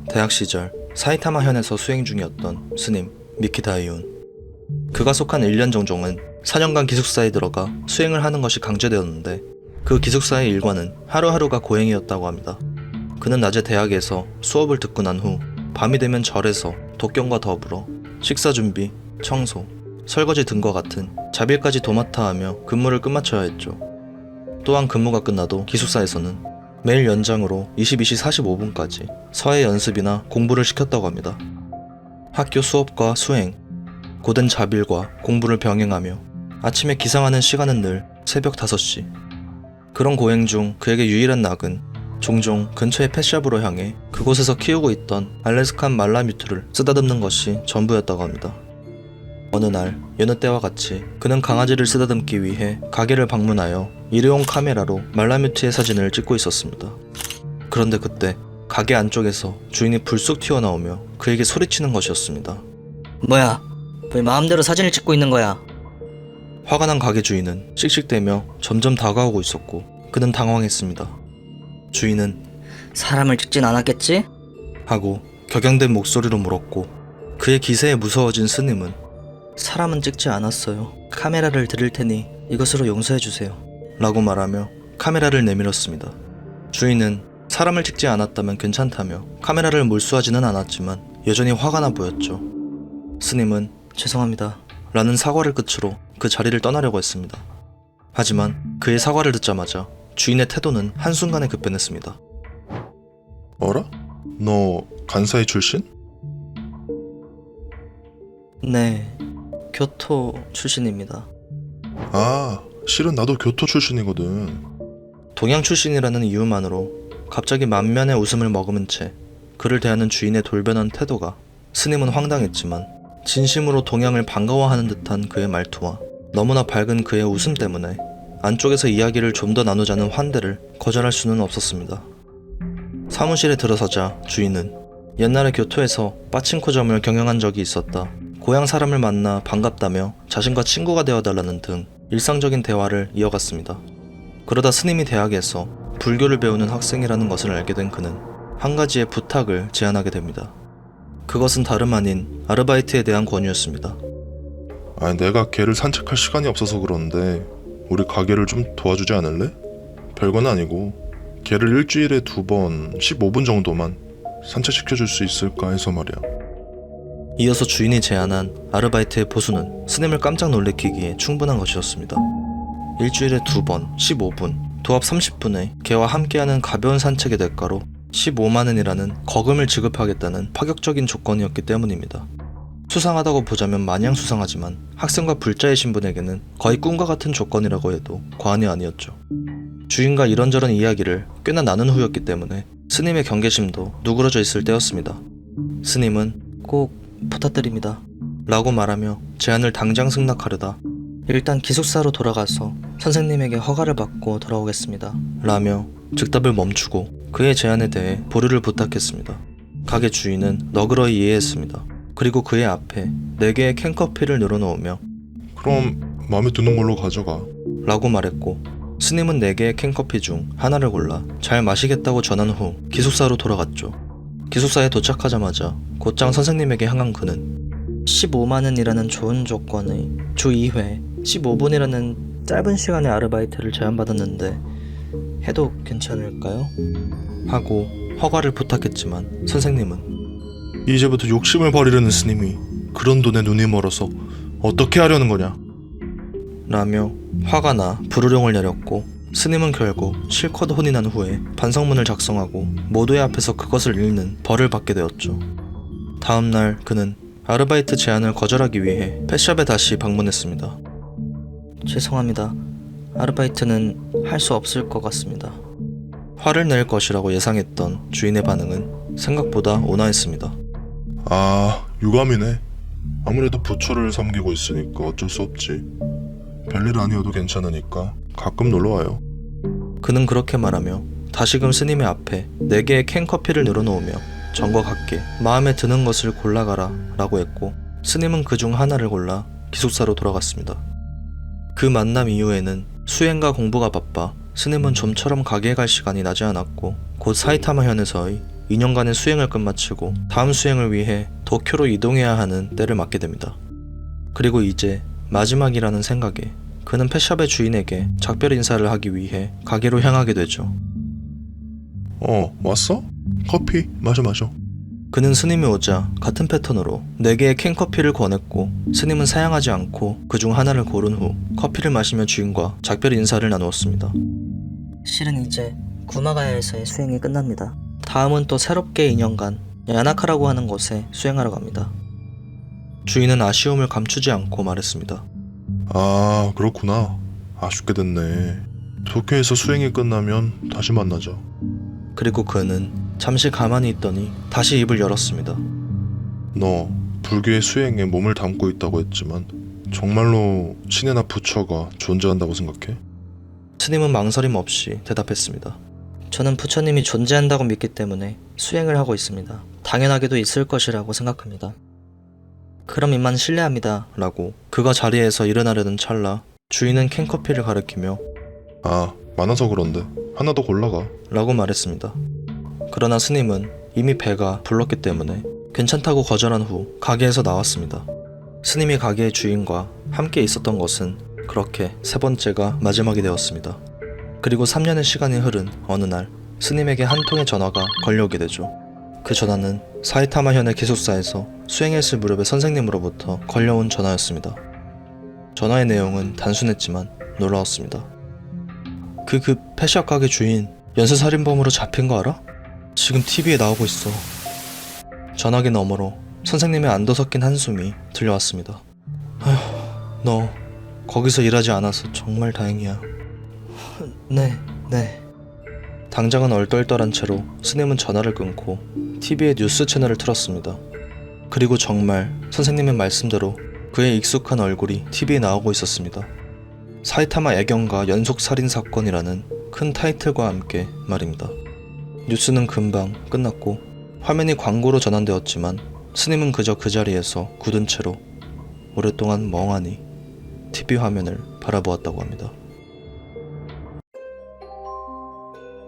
대학 시절 사이타마현에서 수행 중이었던 스님 미키다이온. 그가 속한 1년 정종은 4년간 기숙사에 들어가 수행을 하는 것이 강제되었는데 그 기숙사의 일과는 하루하루가 고행이었다고 합니다. 그는 낮에 대학에서 수업을 듣고 난 후 밤이 되면 절에서 독경과 더불어 식사 준비, 청소, 설거지 등과 같은 자빌까지 도맡아 하며 근무를 끝마쳐야 했죠. 또한 근무가 끝나도 기숙사에서는 매일 연장으로 22시 45분까지 서예 연습이나 공부를 시켰다고 합니다. 학교 수업과 수행, 고된 자빌과 공부를 병행하며 아침에 기상하는 시간은 늘 새벽 5시. 그런 고행 중 그에게 유일한 낙은 종종 근처의 펫샵으로 향해 그곳에서 키우고 있던 알래스칸 말라뮤트를 쓰다듬는 것이 전부였다고 합니다. 어느 날 여느 때와 같이 그는 강아지를 쓰다듬기 위해 가게를 방문하여 일회용 카메라로 말라뮤트의 사진을 찍고 있었습니다. 그런데 그때 가게 안쪽에서 주인이 불쑥 튀어나오며 그에게 소리치는 것이었습니다. 뭐야? 왜 마음대로 사진을 찍고 있는 거야? 화가 난 가게 주인은 씩씩대며 점점 다가오고 있었고 그는 당황했습니다. 주인은 사람을 찍진 않았겠지? 하고 격양된 목소리로 물었고 그의 기세에 무서워진 스님은 사람은 찍지 않았어요. 카메라를 드릴 테니 이것으로 용서해주세요. 라고 말하며 카메라를 내밀었습니다. 주인은 사람을 찍지 않았다면 괜찮다며 카메라를 몰수하지는 않았지만 여전히 화가 나 보였죠. 스님은 죄송합니다. 라는 사과를 끝으로 그 자리를 떠나려고 했습니다. 하지만 그의 사과를 듣자마자 주인의 태도는 한순간에 급변했습니다. 어라? 너 간사이 출신? 네, 교토 출신입니다. 아, 실은 나도 교토 출신이거든. 동양 출신이라는 이유만으로 갑자기 만면의 웃음을 머금은 채 그를 대하는 주인의 돌변한 태도가 스님은 황당했지만 진심으로 동양을 반가워하는 듯한 그의 말투와 너무나 밝은 그의 웃음 때문에 안쪽에서 이야기를 좀 더 나누자는 환대를 거절할 수는 없었습니다. 사무실에 들어서자 주인은 옛날에 교토에서 빠친코점을 경영한 적이 있었다, 고향 사람을 만나 반갑다며 자신과 친구가 되어달라는 등 일상적인 대화를 이어갔습니다. 그러다 스님이 대학에서 불교를 배우는 학생이라는 것을 알게 된 그는 한 가지의 부탁을 제안하게 됩니다. 그것은 다름 아닌 아르바이트에 대한 권유였습니다. 아니, 내가 걔를 산책할 시간이 없어서 그러는데 우리 가게를 좀 도와주지 않을래? 별건 아니고 걔를 일주일에 2번 15분 정도만 산책시켜줄 수 있을까 해서 말이야. 이어서 주인이 제안한 아르바이트의 보수는 스님을 깜짝 놀래키기에 충분한 것이었습니다. 일주일에 2번 15분, 도합 30분에 걔와 함께하는 가벼운 산책의 대가로 15만원이라는 거금을 지급하겠다는 파격적인 조건이었기 때문입니다. 수상하다고 보자면 마냥 수상하지만 학생과 불자의 신분에게는 거의 꿈과 같은 조건이라고 해도 과언이 아니었죠. 주인과 이런저런 이야기를 꽤나 나눈 후였기 때문에 스님의 경계심도 누그러져 있을 때였습니다. 스님은 꼭 부탁드립니다. 라고 말하며 제안을 당장 승낙하려다 일단 기숙사로 돌아가서 선생님에게 허가를 받고 돌아오겠습니다. 라며 즉답을 멈추고 그의 제안에 대해 보류를 부탁했습니다. 가게 주인은 너그러이 이해했습니다. 그리고 그의 앞에 4개의 캔커피를 늘어놓으며 그럼 마음에 드는 걸로 가져가. 라고 말했고 스님은 4개의 캔커피 중 하나를 골라 잘 마시겠다고 전한 후 기숙사로 돌아갔죠. 기숙사에 도착하자마자 곧장 선생님에게 향한 그는 15만원이라는 좋은 조건의 주 2회 15분이라는 짧은 시간의 아르바이트를 제안받았는데 해도 괜찮을까요? 하고 허가를 부탁했지만 선생님은 이제부터 욕심을 버리려는 스님이 그런 돈에 눈이 멀어서 어떻게 하려는 거냐? 라며 화가 나 불호령을 내렸고 스님은 결국 실컷 혼이 난 후에 반성문을 작성하고 모두의 앞에서 그것을 읽는 벌을 받게 되었죠. 다음날 그는 아르바이트 제안을 거절하기 위해 펫샵에 다시 방문했습니다. 죄송합니다. 아르바이트는 할 수 없을 것 같습니다. 화를 낼 것이라고 예상했던 주인의 반응은 생각보다 온화했습니다. 아, 유감이네. 아무래도 부처를 섬기고 있으니까 어쩔 수 없지. 별일 아니어도 괜찮으니까 가끔 놀러와요. 그는 그렇게 말하며 다시금 스님의 앞에 4개의 캔커피를 늘어놓으며 전과 같게 마음에 드는 것을 골라가라 라고 했고 스님은 그중 하나를 골라 기숙사로 돌아갔습니다. 그 만남 이후에는 수행과 공부가 바빠 스님은 좀처럼 가게에 갈 시간이 나지 않았고 곧 사이타마현에서의 2년간의 수행을 끝마치고 다음 수행을 위해 도쿄로 이동해야 하는 때를 맞게 됩니다. 그리고 이제 마지막이라는 생각에 그는 펫샵의 주인에게 작별 인사를 하기 위해 가게로 향하게 되죠. 왔어? 커피 마셔. 그는 스님이 오자 같은 패턴으로 4개의 캔커피를 권했고 스님은 사양하지 않고 그중 하나를 고른 후 커피를 마시며 주인과 작별 인사를 나누었습니다. 실은 이제 구마가야에서의 수행이 끝납니다. 다음은 또 새롭게 2년간 야나카라고 하는 곳에 수행하러 갑니다. 주인은 아쉬움을 감추지 않고 말했습니다. 아, 그렇구나. 아쉽게 됐네. 도쿄에서 수행이 끝나면 다시 만나자. 그리고 그는 잠시 가만히 있더니 다시 입을 열었습니다. 너 불교의 수행에 몸을 담고 있다고 했지만 정말로 신이나 부처가 존재한다고 생각해? 스님은 망설임 없이 대답했습니다. 저는 부처님이 존재한다고 믿기 때문에 수행을 하고 있습니다. 당연하게도 있을 것이라고 생각합니다. 그럼 이만 실례합니다. 라고 그가 자리에서 일어나려는 찰나 주인은 캔커피를 가리키며 아, 많아서 그런데 하나 더 골라가. 라고 말했습니다. 그러나 스님은 이미 배가 불렀기 때문에 괜찮다고 거절한 후 가게에서 나왔습니다. 스님이 가게의 주인과 함께 있었던 것은 그렇게 3번째가 마지막이 되었습니다. 그리고 3년의 시간이 흐른 어느 날 스님에게 한 통의 전화가 걸려오게 되죠. 그 전화는 사이타마 현의 기숙사에서 수행했을 무렵의 선생님으로부터 걸려온 전화였습니다. 전화의 내용은 단순했지만 놀라웠습니다. 그 펫샵 가게 주인 연쇄살인범으로 잡힌 거 알아? 지금 TV에 나오고 있어. 전화기 너머로 선생님의 안도 섞인 한숨이 들려왔습니다. 아휴, 너 거기서 일하지 않아서 정말 다행이야. 네. 당장은 얼떨떨한 채로 스님은 전화를 끊고 TV의 뉴스 채널을 틀었습니다. 그리고 정말 선생님의 말씀대로 그의 익숙한 얼굴이 TV에 나오고 있었습니다. 사이타마 애경가 연속살인사건이라는 큰 타이틀과 함께 말입니다. 뉴스는 금방 끝났고 화면이 광고로 전환되었지만 스님은 그저 그 자리에서 굳은 채로 오랫동안 멍하니 TV 화면을 바라보았다고 합니다.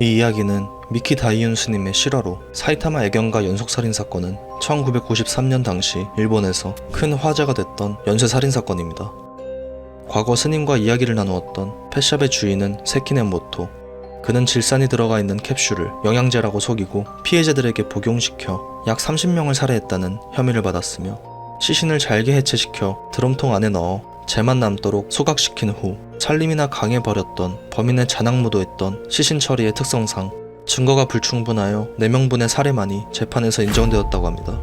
이 이야기는 미키 다이윤 스님의 실화로 사이타마 애경가 연속살인사건은 1993년 당시 일본에서 큰 화제가 됐던 연쇄살인사건입니다. 과거 스님과 이야기를 나누었던 펫샵의 주인은 세키넨모토. 그는 질산이 들어가 있는 캡슐을 영양제라고 속이고 피해자들에게 복용시켜 약 30명을 살해했다는 혐의를 받았으며 시신을 잘게 해체시켜 드럼통 안에 넣어 재만 남도록 소각시킨 후 살림이나 강에 버렸던 범인의 잔악무도 했던 시신 처리의 특성상 증거가 불충분하여 4명분의 살해만이 재판에서 인정되었다고 합니다.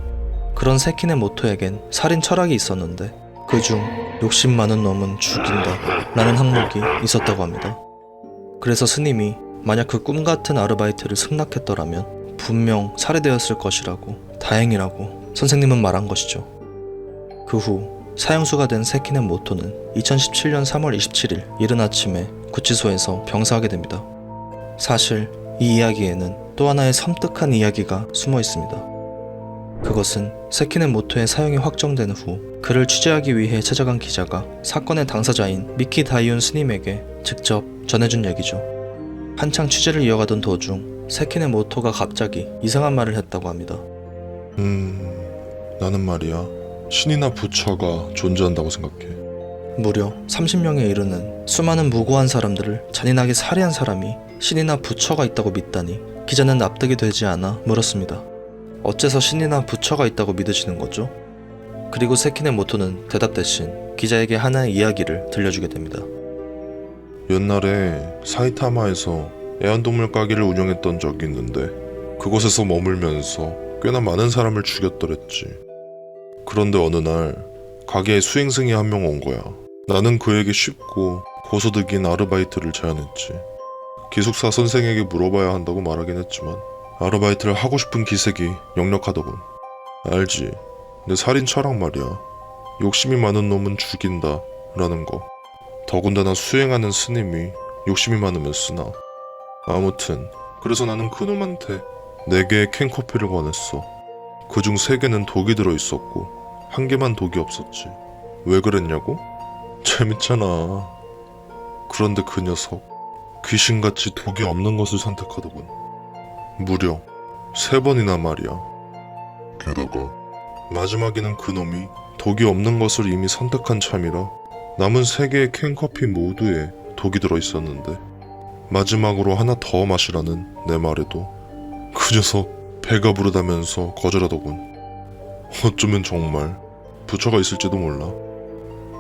그런 세키넨모토에겐 살인 철학이 있었는데 그중 욕심 많은 놈은 죽인다 라는 항목이 있었다고 합니다. 그래서 스님이 만약 그 꿈같은 아르바이트를 승낙했더라면 분명 살해되었을 것이라고 다행이라고 선생님은 말한 것이죠. 그 후 사형수가 된 세키넨모토는 2017년 3월 27일 이른 아침에 구치소에서 병사하게 됩니다. 사실 이 이야기에는 또 하나의 섬뜩한 이야기가 숨어 있습니다. 그것은 세키넨모토의 사형이 확정된 후 그를 취재하기 위해 찾아간 기자가 사건의 당사자인 미키 다이윤 스님에게 직접 전해준 얘기죠. 한창 취재를 이어가던 도중 세키넨모토가 갑자기 이상한 말을 했다고 합니다. 나는 말이야 신이나 부처가 존재한다고 생각해. 무려 30명에 이르는 수많은 무고한 사람들을 잔인하게 살해한 사람이 신이나 부처가 있다고 믿다니 기자는 납득이 되지 않아 물었습니다. 어째서 신이나 부처가 있다고 믿으시는 거죠? 그리고 세키넨모토는 대답 대신 기자에게 하나의 이야기를 들려주게 됩니다. 옛날에 사이타마에서 애완동물 가게를 운영했던 적이 있는데 그곳에서 머물면서 꽤나 많은 사람을 죽였더랬지. 그런데 어느 날 가게에 수행승이 한 명 온 거야. 나는 그에게 쉽고 고소득인 아르바이트를 제안했지. 기숙사 선생에게 물어봐야 한다고 말하긴 했지만 아르바이트를 하고 싶은 기색이 역력하더군. 알지? 내 살인 철학 말이야. 욕심이 많은 놈은 죽인다 라는 거. 더군다나 수행하는 스님이 욕심이 많으면 쓰나. 아무튼 그래서 나는 그놈한테 4개의 캔커피를 권했어. 그중 3개는 독이 들어있었고 1개만 독이 없었지. 왜 그랬냐고? 재밌잖아. 그런데 그 녀석 귀신같이 독이 없는 것을 선택하더군. 무려 3번이나 말이야. 게다가 마지막에는 그놈이 독이 없는 것을 이미 선택한 참이라 남은 3개의 캔커피 모두에 독이 들어있었는데 마지막으로 하나 더 마시라는 내 말에도 그 녀석 배가 부르다면서 거절하더군. 어쩌면 정말 부처가 있을지도 몰라.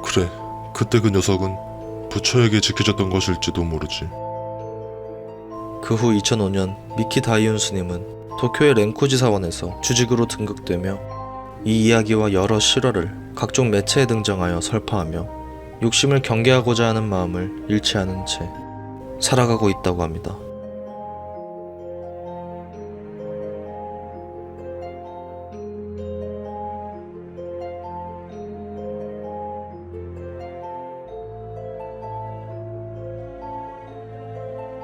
그래, 그때 그 녀석은 부처에게 지켜졌던 것일지도 모르지. 그 후 2005년 미키 다이온 스님은 도쿄의 렌쿠지 사원에서 주직으로 등극되며 이 이야기와 여러 실화를 각종 매체에 등장하여 설파하며 욕심을 경계하고자 하는 마음을 잃지 않은 채 살아가고 있다고 합니다.